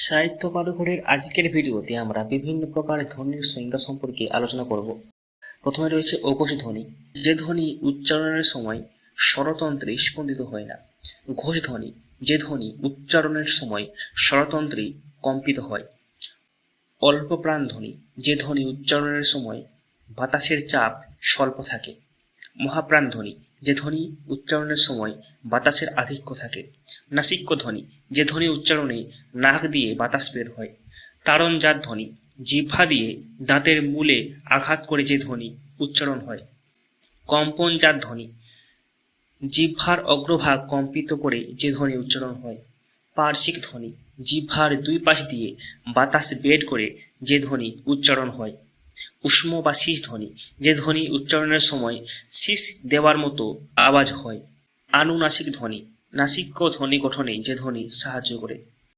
সাহিত্য পাঠঘরের আজকের ভিডিওতে আমরা বিভিন্ন প্রকার ধ্বনির সংজ্ঞা সম্পর্কে আলোচনা করব। প্রথমে রয়েছে অঘোষ ধ্বনি, যে ধ্বনি উচ্চারণের সময় স্বরতন্ত্রে স্পন্দিত হয় না। ঘোষ ধ্বনি, যে ধ্বনি উচ্চারণের সময় স্বরতন্ত্রে কম্পিত হয়। অল্প প্রাণ ধ্বনি, যে ধ্বনি উচ্চারণের সময় বাতাসের চাপ স্বল্প থাকে। মহাপ্রাণ ধ্বনি, যে ধ্বনি উচ্চারণের সময় বাতাসের আধিক্য থাকে। নাসিক্য ধ্বনি, যে ধ্বনি উচ্চারণে নাক দিয়ে বাতাস বের হয়। তাড়নজাত ধ্বনি, জিহ্বা দিয়ে দাঁতের মূলে আঘাত করে যে ধ্বনি উচ্চারণ হয়। কম্পনজাত ধ্বনি, জিহ্বার অগ্রভাগ কম্পিত করে যে ধ্বনি উচ্চারণ হয়। পার্শ্বিক ধ্বনি, জিহ্বার দুই পাশ দিয়ে বাতাস বের করে যে ধ্বনি উচ্চারণ হয়। উষ্ম বা শীষ ধ্বনি, যে ধ্বনি উচ্চারণের সময় শীষ দেওয়ার মতো আওয়াজ হয়। আনুনাসিক ধ্বনি, নাসিক্য ধ্বনি গঠনে যে ধ্বনি সাহায্য করে।